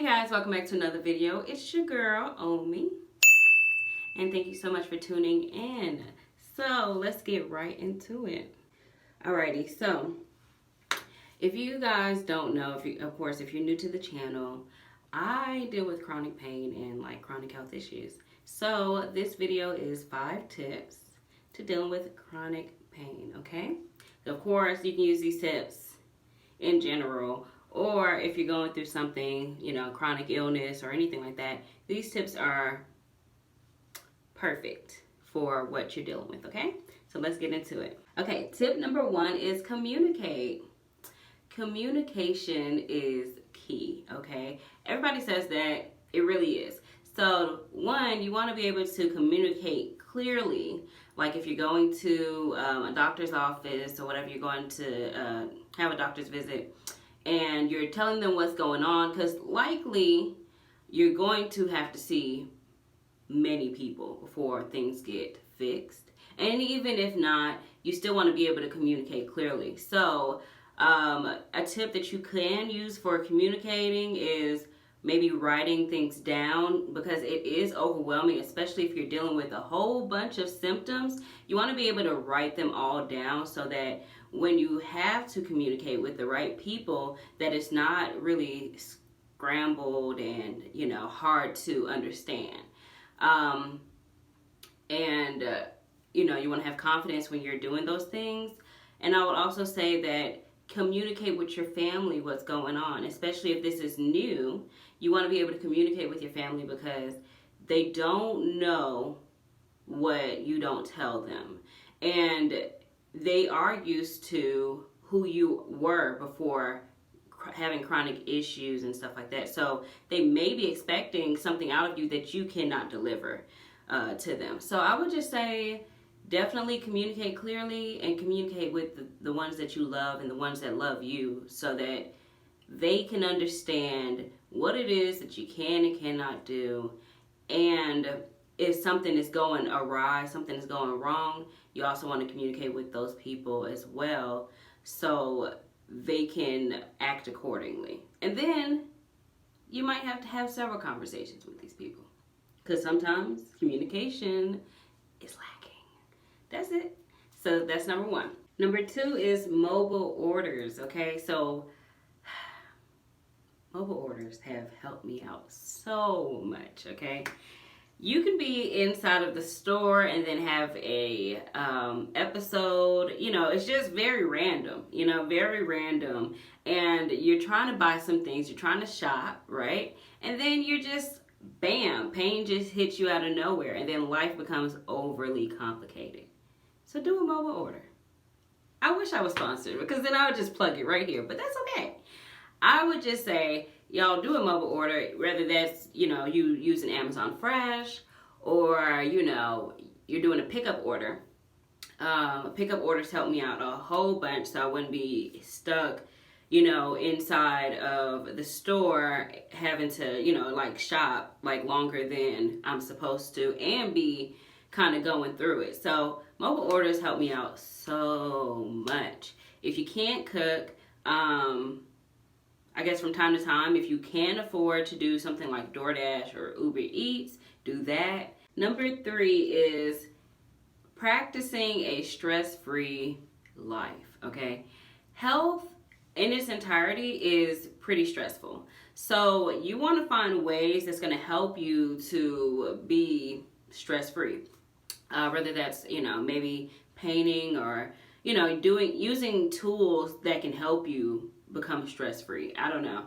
Hey guys, welcome back to another video. It's your girl, Omi, and thank you so much for tuning in. So let's get right into it. Alrighty, so if you guys don't know, of course, if you're new to the channel, I deal with chronic pain and like chronic health issues. So this video is 5 tips to dealing with chronic pain, okay? Of course, you can use these tips in general, or if you're going through something, chronic illness or anything like that, these tips are perfect for what you're dealing with, okay? So let's get into it. Okay, tip number 1 is communicate. Communication is key, okay? Everybody says that, it really is. So 1, you want to be able to communicate clearly, like if you're going to a doctor's office or whatever, you're going to have a doctor's visit, and you're telling them what's going on, because likely you're going to have to see many people before things get fixed. And even if not, you still want to be able to communicate clearly. So a tip that you can use for communicating is maybe writing things down, because it is overwhelming, especially if you're dealing with a whole bunch of symptoms. You want to be able to write them all down so that when you have to communicate with the right people, that it's not really scrambled and, hard to understand. You want to have confidence when you're doing those things. And I would also say that communicate with your family what's going on, especially if this is new. You want to be able to communicate with your family because they don't know what you don't tell them. And they are used to who you were before having chronic issues and stuff like that. So they may be expecting something out of you that you cannot deliver to them. So I would just say definitely communicate clearly and communicate with the ones that you love and the ones that love you, so that they can understand what it is that you can and cannot do. And if something is going awry, something is going wrong, you also want to communicate with those people as well, so they can act accordingly. And then you might have to have several conversations with these people, because sometimes communication is lacking. That's it. So that's number 1. Number 2 is mobile orders, okay? So mobile orders have helped me out so much, okay? You can be inside of the store and then have a episode, it's just very random, very random. And you're trying to buy some things, you're trying to shop, right? And then you're just, bam, pain just hits you out of nowhere, and then life becomes overly complicated. So do a mobile order. I wish I was sponsored, because then I would just plug it right here, but that's okay. I would just say, y'all do a mobile order, whether that's, you using Amazon Fresh, or, you're doing a pickup order. Pickup orders help me out a whole bunch, so I wouldn't be stuck, inside of the store having to, shop, longer than I'm supposed to, and be kind of going through it. So mobile orders help me out so much. If you can't cook, I guess from time to time, if you can afford to do something like DoorDash or Uber Eats, do that. Number 3 is practicing a stress-free life, okay? Health in its entirety is pretty stressful. So you want to find ways that's going to help you to be stress-free. Whether that's, maybe painting, or, using tools that can help you become stress-free. I don't know.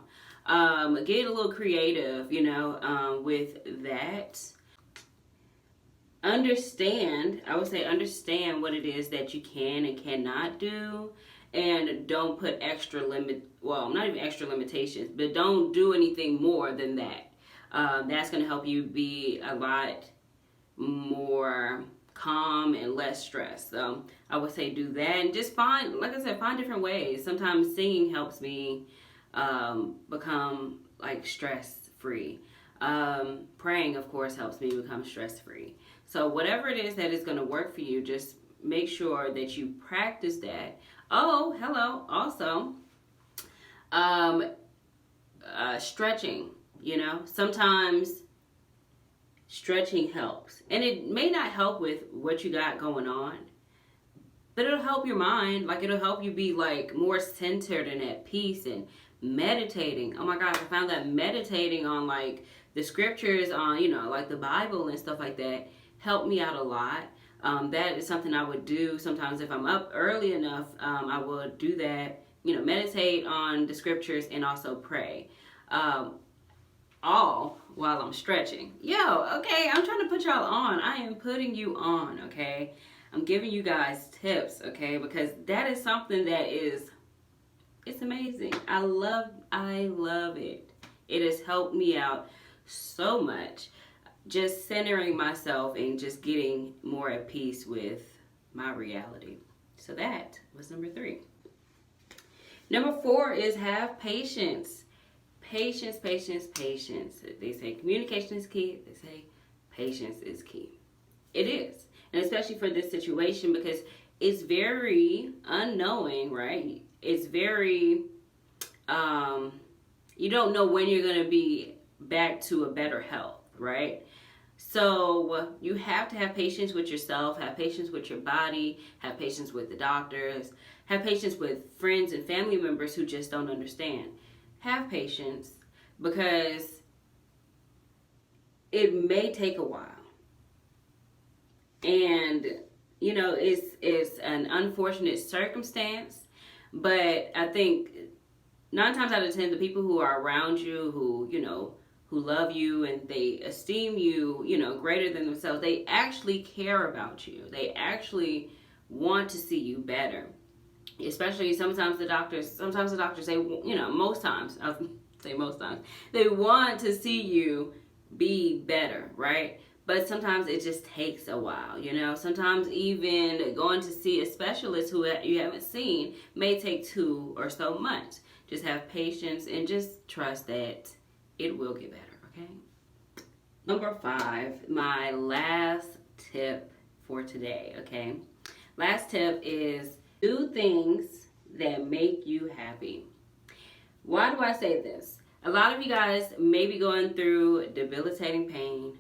Get a little creative, with that. I would say understand what it is that you can and cannot do, and don't put not even extra limitations, but don't do anything more than that. That's going to help you be a lot more calm and less stressed. So I would say do that, and just find different ways. Sometimes singing helps me become stress free. Praying, of course, helps me become stress free. So whatever it is that is going to work for you, just make sure that you practice that. Oh, hello. Also, stretching. you know? Sometimes stretching helps. And it may not help with what you got going on, but it'll help your mind. Like, it'll help you be like more centered and at peace. And meditating, oh my gosh, I found that meditating on like the scriptures, on, you know, like the Bible and stuff like that, helped me out a lot. That is something I would do sometimes if I'm up early enough. I will do that, you know, meditate on the scriptures and also pray, all while I'm stretching. Yo, okay, I'm trying to put y'all on. I am putting you on, okay? I'm giving you guys tips, okay? Because that is something that is, it's amazing. I love it. It has helped me out so much. Just centering myself and just getting more at peace with my reality. So that was number 3. Number 4 is have patience. Patience, patience, patience. They say communication is key. They say patience is key. It is. And especially for this situation, because it's very unknowing, right? It's very, you don't know when you're going to be back to a better health, right? So you have to have patience with yourself, have patience with your body, have patience with the doctors, have patience with friends and family members who just don't understand. Have patience, because it may take a while. And, you know, it's an unfortunate circumstance, but I think 9 times out of 10, the people who are around you, who, you know, who love you and they esteem you, you know, greater than themselves, they actually care about you. They actually want to see you better. Especially sometimes the doctors say, you know, most times, I'll say most times, they want to see you be better, right? But sometimes it just takes a while, you know. Sometimes even going to see a specialist who you haven't seen may take 2 or so months. Just have patience and just trust that it will get better, okay? Number 5, my last tip for today, okay? Last tip is do things that make you happy. Why do I say this? A lot of you guys may be going through debilitating pain,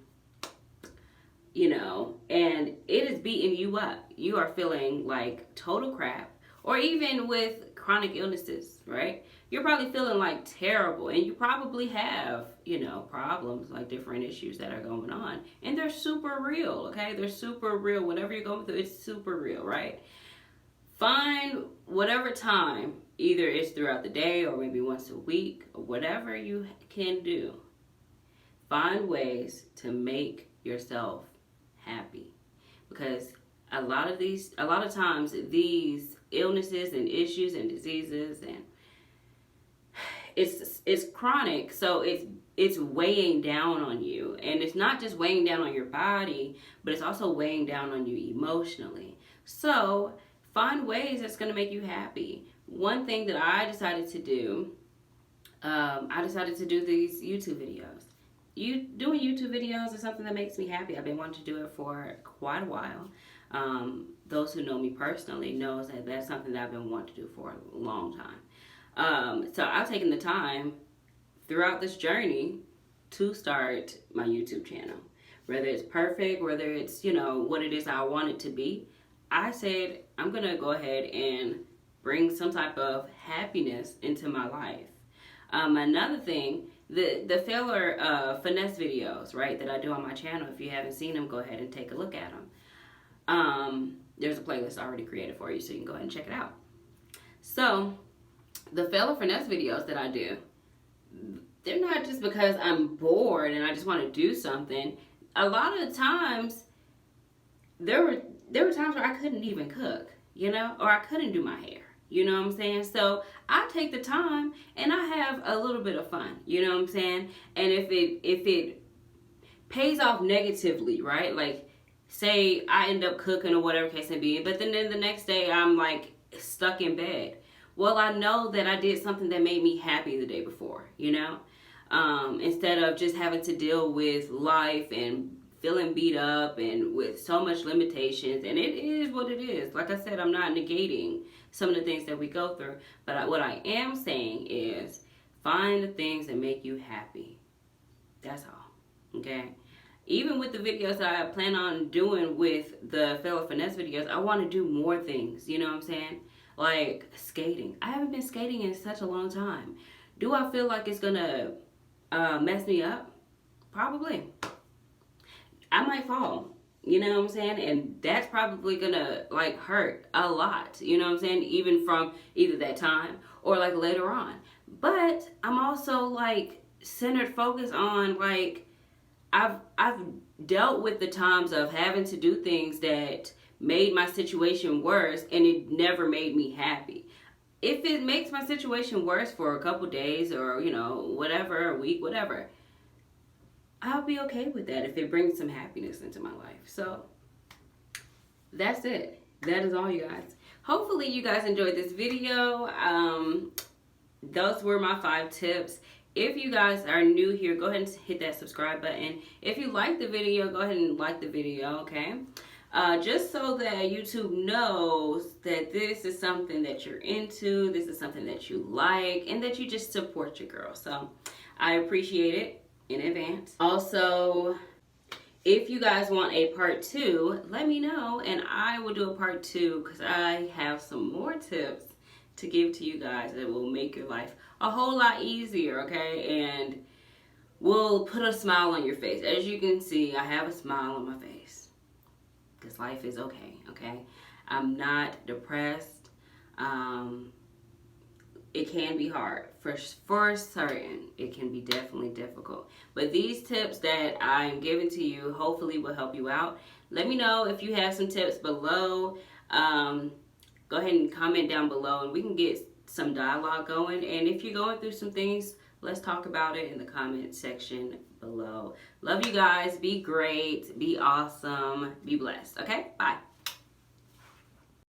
you know, and it is beating you up. You are feeling like total crap. Or even with chronic illnesses, right? You're probably feeling like terrible, and you probably have, you know, problems, like different issues that are going on. And they're super real, okay? They're super real. Whatever you're going through, it's super real, right? Find whatever time, either it's throughout the day or maybe once a week, or whatever you can do. Find ways to make yourself happy, because a lot of times these illnesses and issues and diseases, and it's chronic, so it's weighing down on you, and it's not just weighing down on your body, but it's also weighing down on you emotionally. So find ways that's going to make you happy. One thing that I decided to do, these YouTube videos. Doing YouTube videos is something that makes me happy. I've been wanting to do it for quite a while. Those who know me personally knows that that's something that I've been wanting to do for a long time. So I've taken the time throughout this journey to start my YouTube channel. Whether it's perfect, whether it's, you know, what it is I want it to be, I said I'm going to go ahead and bring some type of happiness into my life. Another thing, the filler finesse videos, right, that I do on my channel. If you haven't seen them, go ahead and take a look at them. There's a playlist already created for you, so you can go ahead and check it out. So the filler finesse videos that I do, they're not just because I'm bored and I just want to do something. A lot of the times, there were times where I couldn't even cook, you know, or I couldn't do my hair. You know what I'm saying? So I take the time and I have a little bit of fun. You know what I'm saying? And if it pays off negatively, right? Like, say I end up cooking or whatever case may be, but then the next day I'm like stuck in bed. Well, I know that I did something that made me happy the day before, you know? Instead of just having to deal with life and feeling beat up and with so much limitations. And it is what it is. Like I said, I'm not negating some of the things that we go through. But what I am saying is find the things that make you happy. That's all, okay? Even with the videos that I plan on doing with the Fellow Finesse videos, I want to do more things, you know what I'm saying? Like skating. I haven't been skating in such a long time. Do I feel like it's gonna mess me up? Probably. I might fall, you know what I'm saying? And that's probably gonna like hurt a lot, you know what I'm saying? Even from either that time or like later on. But I'm also like centered focus on like I've dealt with the times of having to do things that made my situation worse and it never made me happy. If it makes my situation worse for a couple days or, you know, whatever, a week, whatever, I'll be okay with that if it brings some happiness into my life. So that's it. That is all, you guys. Hopefully you guys enjoyed this video. Those were my 5 tips. If you guys are new here, go ahead and hit that subscribe button. If you like the video, go ahead and like the video, okay? Just so that YouTube knows that this is something that you're into, this is something that you like, and that you just support your girl. So I appreciate it in advance. Also, if you guys want a part 2, let me know and I will do a part 2 because I have some more tips to give to you guys that will make your life a whole lot easier, okay? And will put a smile on your face. As you can see, I have a smile on my face because life is okay, okay? I'm not depressed. It can be hard for certain. It can be definitely difficult. But these tips that I'm giving to you hopefully will help you out. Let me know if you have some tips below. Go ahead and comment down below and we can get some dialogue going. And if you're going through some things, let's talk about it in the comment section below. Love you guys. Be great. Be awesome. Be blessed. Okay? Bye.